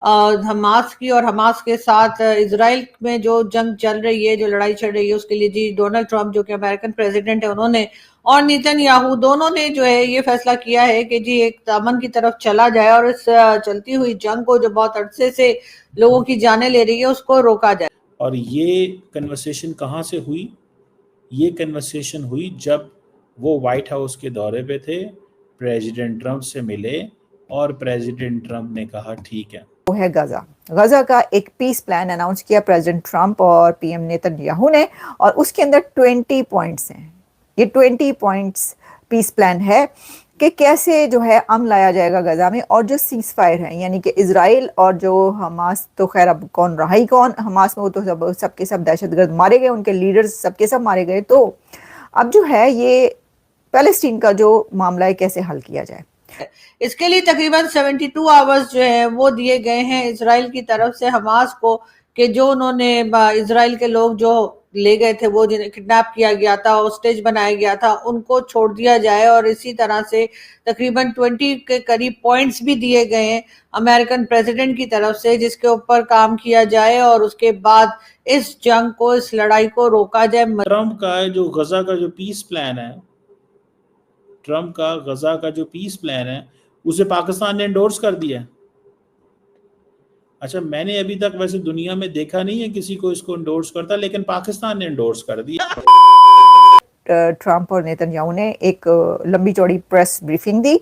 Hamas की और Hamas के साथ इजराइल में जो जंग चल रही है, जो लड़ाई चल रही है, उसके लिए जी डोनाल्ड ट्रंप जो कि अमेरिकन प्रेसिडेंट है, उन्होंने और नेतन्याहू दोनों ने जो है ये फैसला किया है कि जी एक अमन की तरफ चला जाए और इस चलती हुई जंग को जो बहुत अरसे से लोगों की जाने ले रही है उसको रोका जाए। और ये कन्वर्सेशन कहाँ से हुई? ये कन्वर्सेशन हुई जब वो वाइट हाउस के दौरे पे थे, प्रेसिडेंट ट्रंप से मिले और प्रेसिडेंट ट्रंप ने कहा ठीक है। वो है गजा। गजा का एक पीस प्लान अनाउंस किया प्रेसिडेंट ट्रंप और पीएम नेतन्याहू ने, और उसके अंदर 20 पॉइंट्स हैं। ये 20 पॉइंट्स पीस प्लान है कि कैसे जो है अमन लाया जाएगा गजा में, और जो सीज फायर है यानी कि इजराइल और जो हमास, तो खैर अब कौन रहा ही कौन हमास में, वो तो सब सबके सब दहशतगर्द मारे गए, उनके लीडर्स सबके सब मारे गए। तो अब जो है ये पैलेस्टीन का जो मामला है कैसे हल किया जाए, इसके लिए तकरीबन 72 आवर्स जो है वो दिए गए हैं इसराइल की तरफ से हमास को, कि जो उन्होंने इसराइल के लोग जो ले गए थे, वो जिन्हें किडनैप किया गया था, हॉस्टेज बनाया गया था, उनको छोड़ दिया जाए। और इसी तरह से तकरीबन 20 के करीब पॉइंट्स भी दिए गए हैं अमेरिकन प्रेसिडेंट की तरफ से, जिसके ऊपर काम किया जाए और उसके बाद इस जंग को, इस लड़ाई को रोका जाए। ट्रंप का जो गजा का जो पीस प्लान है, ट्रंप का गजा का जो पीस प्लान है, उसे पाकिस्तान ने एंडोर्स कर दिया है। अच्छा, मैंने अभी तक वैसे दुनिया में देखा नहीं है किसी को इसको एंडोर्स करता, लेकिन पाकिस्तान ने एंडोर्स कर दिया। ट्रंप और नेतन्याहू ने एक लंबी चौड़ी प्रेस ब्रीफिंग दी,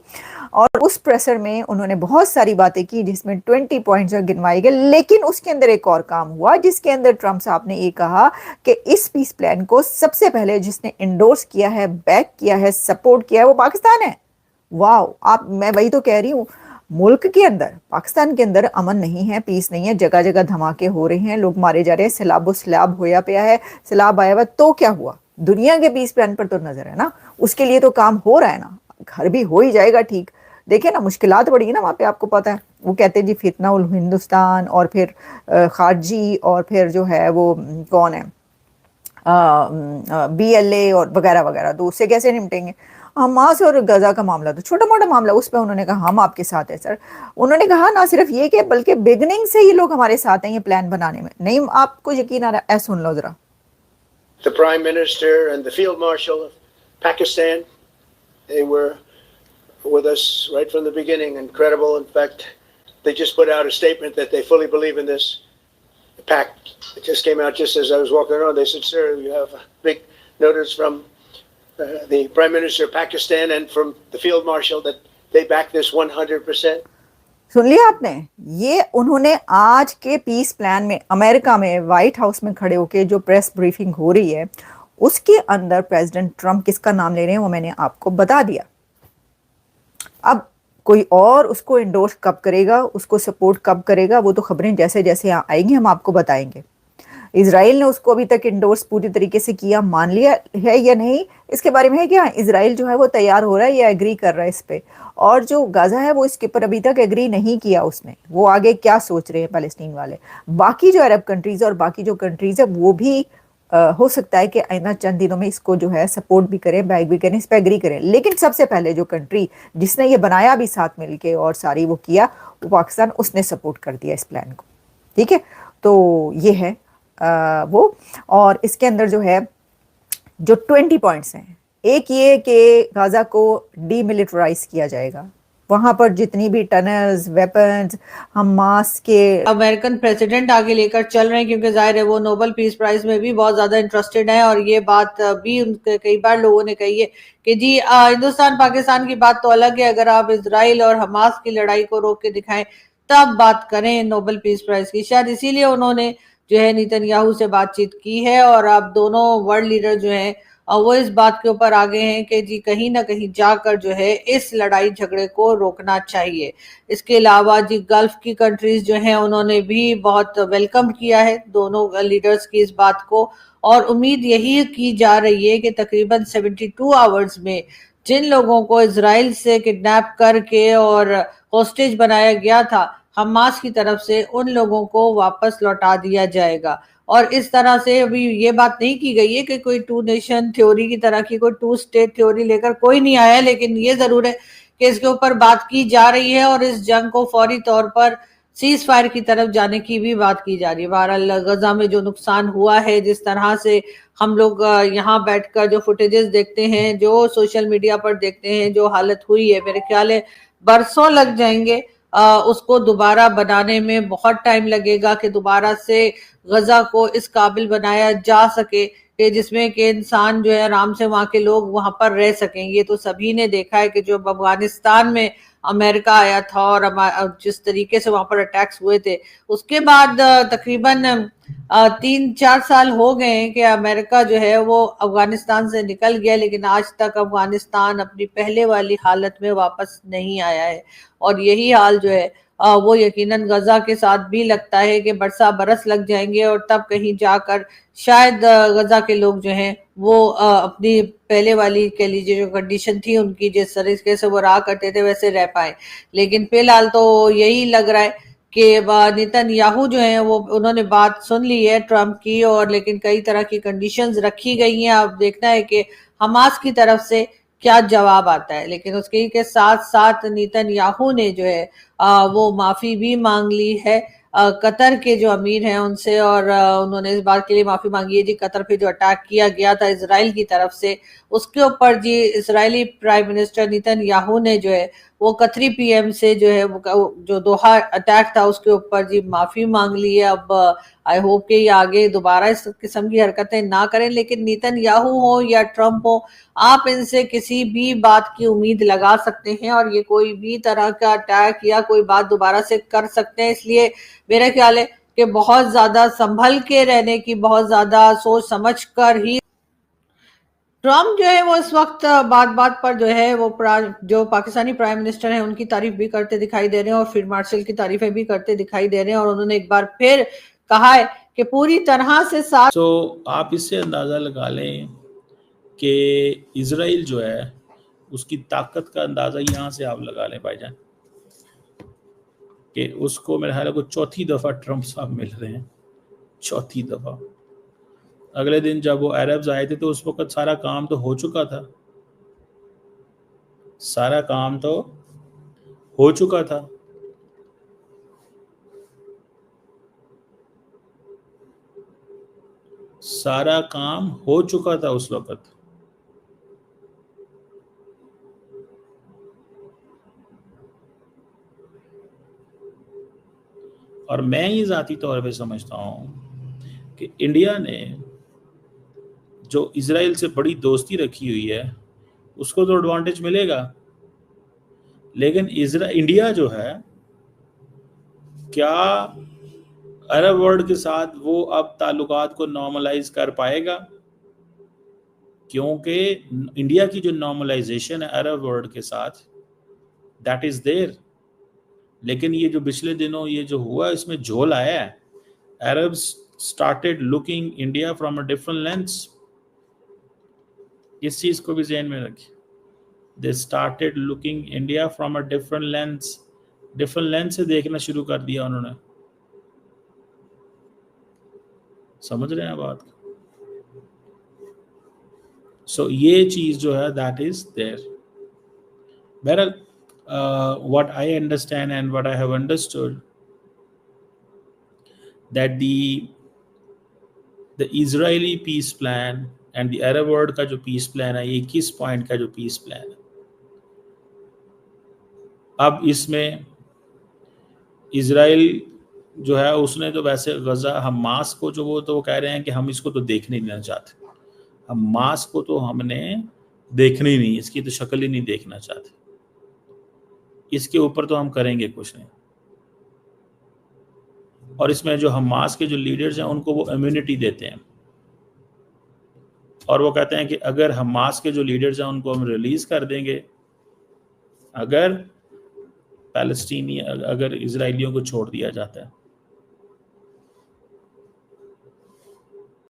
और उस प्रेसर में उन्होंने बहुत सारी बातें की जिसमें 20 पॉइंट्स गिनवाए गए। लेकिन उसके अंदर एक और काम हुआ जिसके अंदर ट्रंप साहब ने ये कहा कि इस पीस प्लान को सबसे पहले जिसने इंडोर्स किया है, बैक किया है, सपोर्ट किया है, वो पाकिस्तान है। वाह, मैं वही तो कह रही हूँ, मुल्क के अंदर, पाकिस्तान के अंदर अमन नहीं है, पीस नहीं है, जगह जगह धमाके हो रहे हैं, लोग मारे जा रहे हैं, सैलाब होया पिया है, सैलाब आया हुआ, तो क्या हुआ? दुनिया के पीस प्लान पर तो नजर है ना, उसके लिए तो काम हो रहा है ना, घर भी हो ही जाएगा ठीक। देखिए ना, मुश्किलात बड़ी है ना वहाँ पे, आपको पता है। वो कहते हैं जी फितना उल हिंदुस्तान, और फिर खारजी, और फिर जो है वो कौन है, BLA और वगैरह वगैरह, तो उससे कैसे निपटेंगे? हमास और गजा का मामला तो छोटा मोटा मामला, उस पर उन्होंने कहा हम आपके साथ है सर। उन्होंने कहा ना सिर्फ ये कि बल्कि बिगनिंग से ये लोग हमारे साथ हैं ये प्लान बनाने में। नहीं, आपको यकीन आ रहा है? सुन लो जरा। The Prime Minister and the Field Marshal of Pakistan, they were with us right from the beginning. Incredible. In fact, they just put out a statement that they fully believe in this pact. It just came out just as I was walking around. They said, sir, you have a big notice from the Prime Minister of Pakistan and from the Field Marshal that they back this 100%. सुन लिया आपने? ये उन्होंने आज के piece plan में, America में white house में खड़े होके जो प्रेस ब्रीफिंग हो रही है, उसके अंदर प्रेसिडेंट ट्रंप किसका नाम ले रहे हैं वो मैंने आपको बता दिया। अब कोई और उसको इंडोर्स कब करेगा, उसको सपोर्ट कब करेगा, वो तो खबरें जैसे जैसे आएंगी हम आपको बताएंगे। इजराइल ने उसको अभी तक इंडोर्स पूरी तरीके से किया, मान लिया है या नहीं, इसके बारे में है क्या? इजराइल जो है वो तैयार हो रहा है या एग्री कर रहा है इस पे, और जो गाजा है वो इसके ऊपर अभी तक एग्री नहीं किया उसने। वो आगे क्या सोच रहे हैं पैलेस्टीन वाले। बाकी जो अरब कंट्रीज और बाकी जो कंट्रीज है वो भी हो सकता है कि आइंदा चंद दिनों में इसको जो है सपोर्ट भी करें, बैक भी करें, इस पर एग्री करें। लेकिन सबसे पहले जो कंट्री जिसने ये बनाया भी साथ मिलके और सारी वो किया, वो पाकिस्तान, उसने सपोर्ट कर दिया इस प्लान को। ठीक है, तो ये है वो। और इसके अंदर जो है जो 20 पॉइंट्स हैं, एक ये कि गाजा को डीमिलिटराइज किया जाएगा, वहां पर जितनी भी टनल्स, वेपन्स हमास के अमेरिकन प्रेसिडेंट आगे लेकर चल रहे हैं, क्योंकि जाहिर है वो नोबेल पीस प्राइज में भी बहुत ज्यादा इंटरेस्टेड है। और ये बात भी उनके कई बार लोगों ने कही है कि जी हिंदुस्तान पाकिस्तान की बात तो अलग है, अगर आप इजराइल और हमास की लड़ाई को रोक के दिखाएं तब बात करें नोबेल पीस प्राइज की। शायद इसीलिए उन्होंने जो है नेतन्याहू से बातचीत की है, और अब दोनों वर्ल्ड लीडर जो हैं वो इस बात के ऊपर आगे हैं कि जी कहीं ना कहीं जाकर जो है इस लड़ाई झगड़े को रोकना चाहिए। इसके अलावा जी गल्फ की कंट्रीज जो हैं उन्होंने भी बहुत वेलकम किया है दोनों लीडर्स की इस बात को, और उम्मीद यही की जा रही है कि तकरीबन 72 आवर्स में जिन लोगों को इजराइल से किडनैप करके और हॉस्टेज बनाया गया था हमास की तरफ से, उन लोगों को वापस लौटा दिया जाएगा। और इस तरह से अभी ये बात नहीं की गई है कि कोई टू नेशन थ्योरी की तरह की कोई टू स्टेट थ्योरी लेकर कोई नहीं आया, लेकिन ये जरूर है कि इसके ऊपर बात की जा रही है और इस जंग को फौरी तौर पर सीज फायर की तरफ जाने की भी बात की जा रही है। बहरहाल गजा में जो नुकसान हुआ है, जिस तरह से हम लोग यहाँ बैठकर जो फुटेजेस देखते हैं, जो सोशल मीडिया पर देखते हैं, जो हालत हुई है, मेरे ख्याल है बरसों लग जाएंगे उसको दोबारा बनाने में। बहुत टाइम लगेगा कि दोबारा से गजा को इस काबिल बनाया जा सके कि जिसमें कि इंसान जो है आराम से वहां के लोग वहां पर रह सकें। ये तो सभी ने देखा है कि जो अफगानिस्तान में अमेरिका आया था और जिस तरीके से वहां पर अटैक्स हुए थे, उसके बाद तकरीबन 3-4 साल हो गए हैं कि अमेरिका जो है वो अफगानिस्तान से निकल गया, लेकिन आज तक अफगानिस्तान अपनी पहले वाली हालत में वापस नहीं आया है। और यही हाल जो है वो यकीनन गजा के साथ भी लगता है कि बरस लग जाएंगे और तब कहीं जाकर शायद गजा के लोग जो हैं वो अपनी पहले वाली कह लीजिए जो कंडीशन थी उनकी, जिस तरीके से वो रहा करते थे वैसे रह पाए। लेकिन फिलहाल तो यही लग रहा है कि नेतन्याहू जो है वो उन्होंने बात सुन ली है ट्रंप की, और लेकिन कई तरह की कंडीशंस रखी गई हैं। अब देखना है कि हमास की तरफ से क्या जवाब आता है। लेकिन उसके के साथ साथ नेतन्याहू ने जो है वो माफी भी मांग ली है कतर के जो अमीर हैं उनसे, और उन्होंने इस बात के लिए माफी मांगी है जी कतर पे जो अटैक किया गया था इसराइल की तरफ से, उसके ऊपर जी इसराइली प्राइम मिनिस्टर नेतन्याहू ने जो है वो कतरी पीएम से जो है वो जो दोहा अटैक था उसके ऊपर जी माफी मांग ली है। अब आई होप कि ये आगे दोबारा इस किस्म की हरकतें ना करें। लेकिन नेतन्याहू हो या ट्रंप हो, आप इनसे किसी भी बात की उम्मीद लगा सकते हैं और ये कोई भी तरह का अटैक या कोई बात दोबारा से कर सकते हैं। इसलिए मेरा ख्याल है कि बहुत ज्यादा संभल के रहने की, बहुत ज्यादा सोच समझ कर ही ट्रम्प जो है वो इस वक्त बात बात पर जो है वो जो पाकिस्तानी प्राइम मिनिस्टर हैं उनकी तारीफ भी करते दिखाई दे रहे हैं और फील्ड मार्शल की तारीफें भी करते दिखाई दे रहे हैं, और उन्होंने एक बार फिर कहा है कि पूरी तरह से साथ। तो आप इससे अंदाज़ा लगा लें कि इजराइल जो है उसकी ताकत का अंदाज़ा यहाँ से आप लगा लें भाईजान, कि उसको मेरे ख्याल को चौथी दफ़ा ट्रंप साहब मिल रहे हैं, चौथी दफ़ा। अगले दिन जब वो अरब्स आए थे तो उस वक्त सारा काम तो हो चुका था, सारा काम तो हो चुका था। सारा काम हो चुका था उस वक्त। और मैं ये ज़ाती तौर पे समझता हूँ कि इंडिया ने जो इजराइल से बड़ी दोस्ती रखी हुई है उसको तो एडवांटेज मिलेगा, लेकिन इंडिया जो है क्या अरब वर्ल्ड के साथ वो अब ताल्लुकात को नॉर्मलाइज कर पाएगा? क्योंकि इंडिया की जो नॉर्मलाइजेशन है अरब वर्ल्ड के साथ दैट इज देयर, लेकिन ये जो पिछले दिनों ये जो हुआ इसमें झोल आया है। Arabs started looking India from a different lens, इस चीज को भी ध्यान में रखिए। They started looking India from a different lens से देखना शुरू कर दिया उन्होंने। समझ रहे हैं बात को? सो ये चीज जो है दैट इज देयर। बहरहाल what I understand and what I have understood that the Israeli peace plan and the Arab world का जो peace plan है, 21 पॉइंट का जो peace plan है, अब इसमें इजराइल जो है उसने तो वैसे गजा हमास को जो वो कह रहे हैं कि हम इसको तो देखने ही नहीं चाहते, हमास को तो हमने देखना ही नहीं, इसकी तो शक्ल ही नहीं देखना चाहते, इसके ऊपर तो हम करेंगे कुछ नहीं। और इसमें जो हमास के जो लीडर्स हैं उनको वो इम्यूनिटी देते हैं और वो कहते हैं कि अगर हमास के जो लीडर्स हैं उनको हम रिलीज कर देंगे अगर इजराइलियों को छोड़ दिया जाता है।